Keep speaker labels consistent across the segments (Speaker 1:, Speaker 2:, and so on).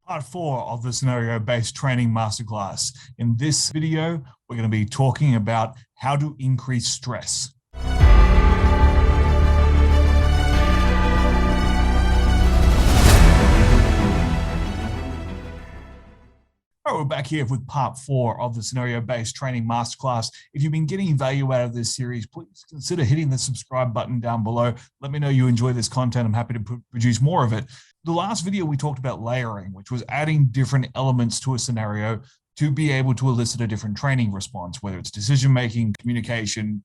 Speaker 1: Part 4 of the scenario-based training masterclass. In this video, we're going to be talking about how to increase stress. All right, we're back here with part 4 of the scenario-based training masterclass. If you've been getting value out of this series, please consider hitting the subscribe button down below. Let me know you enjoy this content. I'm happy to produce more of it. The last video, we talked about layering, which was adding different elements to a scenario to be able to elicit a different training response, whether it's decision-making, communication,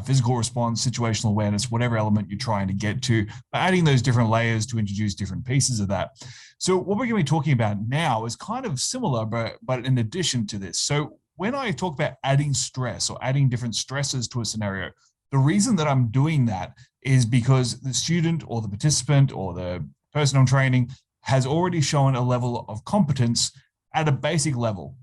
Speaker 1: physical response, situational awareness, whatever element you're trying to get to, adding those different layers to introduce different pieces of that. So what we're going to be talking about now is kind of similar, but in addition to this. So when I talk about adding stress or adding different stresses to a scenario, the reason that I'm doing that is because the student or the participant or the person I'm training has already shown a level of competence at a basic level.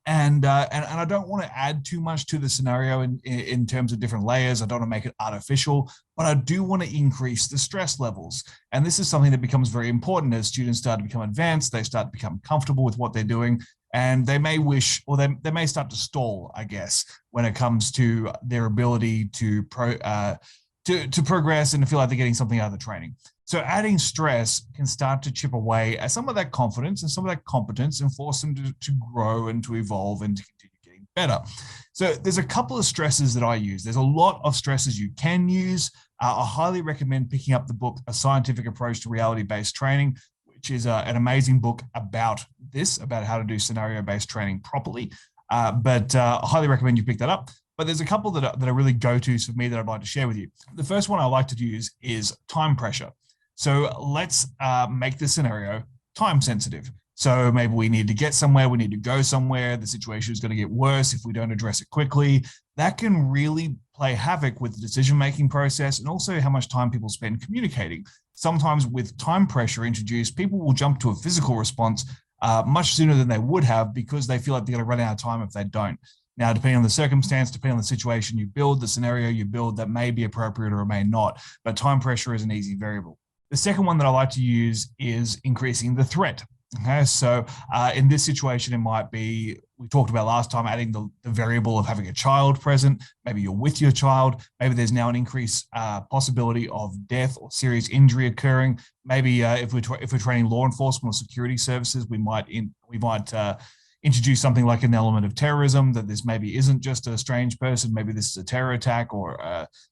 Speaker 1: And I don't want to add too much to the scenario in terms of different layers. I don't want to make it artificial, but I do want to increase the stress levels. And this is something that becomes very important as students start to become advanced. They start to become comfortable with what they're doing, and they may wish, or they may start to stall, I guess, when it comes to their ability to progress and to feel like they're getting something out of the training. So adding stress can start to chip away at some of that confidence and some of that competence and force them to grow and to evolve and to continue getting better. So there's a couple of stresses that I use. There's a lot of stresses you can use. I highly recommend picking up the book, A Scientific Approach to Reality-Based Training, which is an amazing book about this, about how to do scenario-based training properly. But I highly recommend you pick that up. But there's a couple that are really go-tos for me that I'd like to share with you. The first one I like to use is time pressure. So let's make the scenario time sensitive. So maybe we need to get somewhere, we need to go somewhere, the situation is going to get worse if we don't address it quickly. That can really play havoc with the decision-making process and also how much time people spend communicating. Sometimes with time pressure introduced, people will jump to a physical response much sooner than they would have because they feel like they're going to run out of time if they don't. Now, depending on the circumstance, depending on the situation you build, the scenario you build, that may be appropriate or may not, but time pressure is an easy variable. The second one that I like to use is increasing the threat. Okay, so in this situation, it might be, we talked about last time, adding the variable of having a child present. Maybe you're with your child. Maybe there's now an increased possibility of death or serious injury occurring. Maybe if we're training law enforcement or security services, we might introduce something like an element of terrorism, that this maybe isn't just a strange person, maybe this is a terror attack or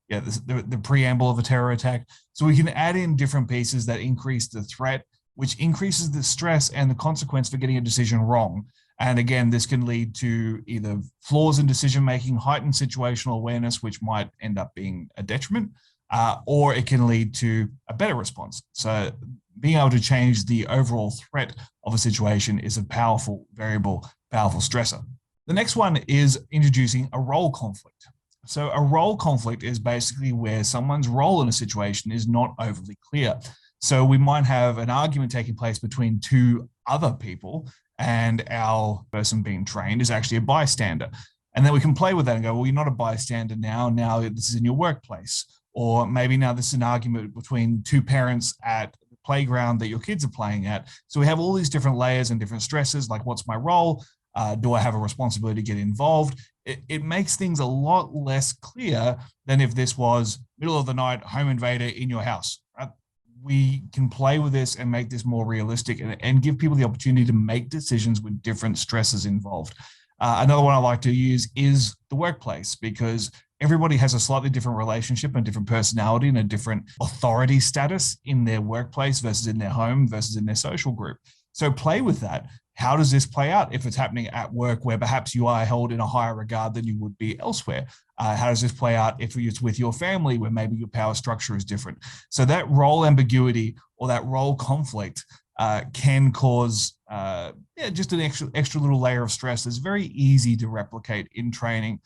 Speaker 1: the preamble of a terror attack. So we can add in different pieces that increase the threat, which increases the stress and the consequence for getting a decision wrong. And again, this can lead to either flaws in decision-making, heightened situational awareness, which might end up being a detriment, or it can lead to a better response. So being able to change the overall threat of a situation is a powerful variable, powerful stressor. The next one is introducing a role conflict. So a role conflict is basically where someone's role in a situation is not overly clear. So we might have an argument taking place between two other people, and our person being trained is actually a bystander. And then we can play with that and go, well, you're not a bystander now. Now this is in your workplace. Or maybe now this is an argument between two parents at the playground that your kids are playing at. So we have all these different layers and different stresses, like what's my role? Do I have a responsibility to get involved? It makes things a lot less clear than if this was middle of the night, home invader in your house. Right? We can play with this and make this more realistic and give people the opportunity to make decisions with different stresses involved. Another one I like to use is the workplace, because everybody has a slightly different relationship and different personality and a different authority status in their workplace versus in their home versus in their social group. So play with that. How does this play out if it's happening at work where perhaps you are held in a higher regard than you would be elsewhere? How does this play out if it's with your family where maybe your power structure is different? So that role ambiguity or that role conflict can cause just an extra little layer of stress that's very easy to replicate in training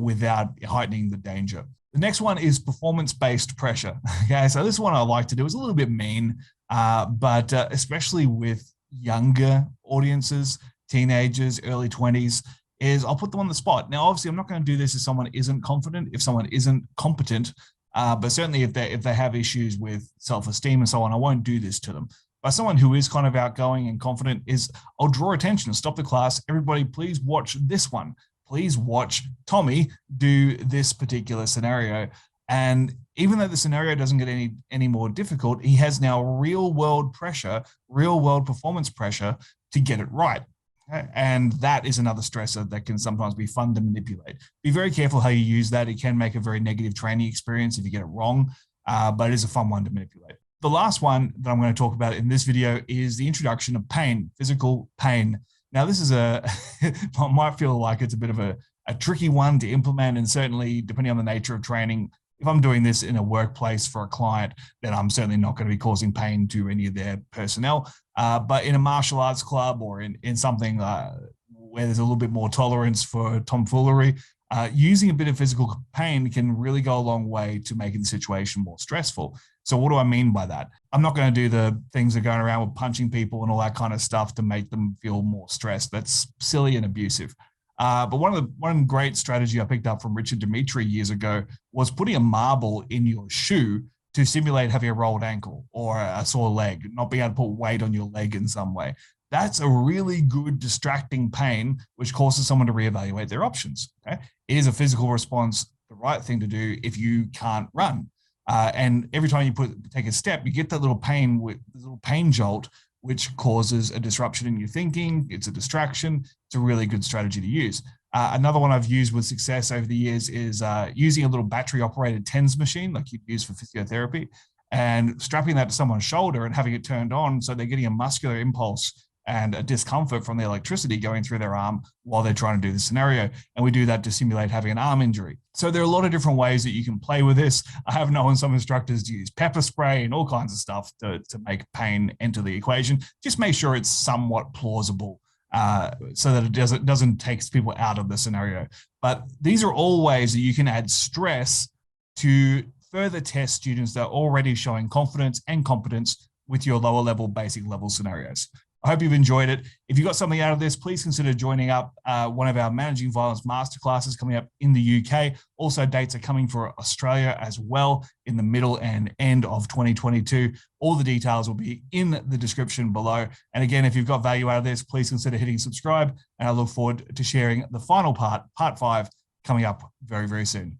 Speaker 1: without heightening the danger. The next one is performance-based pressure. Okay, so this one I like to do is a little bit mean, but especially with younger audiences, teenagers, early 20s, is I'll put them on the spot. Now, obviously, I'm not going to do this if someone isn't confident, if someone isn't competent, but certainly if they have issues with self-esteem and so on, I won't do this to them. by someone who is kind of outgoing and confident is I'll draw attention, stop the class. Everybody, please watch this one. Please watch Tommy do this particular scenario. And even though the scenario doesn't get any more difficult, he has now real world pressure, real world performance pressure to get it right. And that is another stressor that can sometimes be fun to manipulate. Be very careful how you use that. It can make a very negative training experience if you get it wrong, but it is a fun one to manipulate. The last one that I'm going to talk about in this video is the introduction of pain, physical pain. Now, this is might feel like it's a bit of a tricky one to implement, and certainly depending on the nature of training, if I'm doing this in a workplace for a client, then I'm certainly not going to be causing pain to any of their personnel. But in a martial arts club or in something where there's a little bit more tolerance for tomfoolery, using a bit of physical pain can really go a long way to making the situation more stressful. So what do I mean by that? I'm not going to do the things that are going around with punching people and all that kind of stuff to make them feel more stressed. That's silly and abusive. But one great strategy I picked up from Richard Dimitri years ago was putting a marble in your shoe to simulate having a rolled ankle or a sore leg, not being able to put weight on your leg in some way. That's a really good distracting pain, which causes someone to reevaluate their options. Okay? It is a physical response, the right thing to do if you can't run. And every time you take a step, you get that little pain jolt, which causes a disruption in your thinking. It's a distraction. It's a really good strategy to use. Another one I've used with success over the years is using a little battery-operated TENS machine like you'd use for physiotherapy and strapping that to someone's shoulder and having it turned on so they're getting a muscular impulse and a discomfort from the electricity going through their arm while they're trying to do the scenario. And we do that to simulate having an arm injury. So there are a lot of different ways that you can play with this. I have known some instructors to use pepper spray and all kinds of stuff to make pain enter the equation. Just make sure it's somewhat plausible so that it doesn't take people out of the scenario. But these are all ways that you can add stress to further test students that are already showing confidence and competence with your lower level, basic level scenarios. I hope you've enjoyed it. If you got something out of this, please consider joining up one of our Managing Violence Masterclasses coming up in the UK. Also, dates are coming for Australia as well in the middle and end of 2022. All the details will be in the description below. And again, if you've got value out of this, please consider hitting subscribe. And I look forward to sharing the final part 5, coming up very, very soon.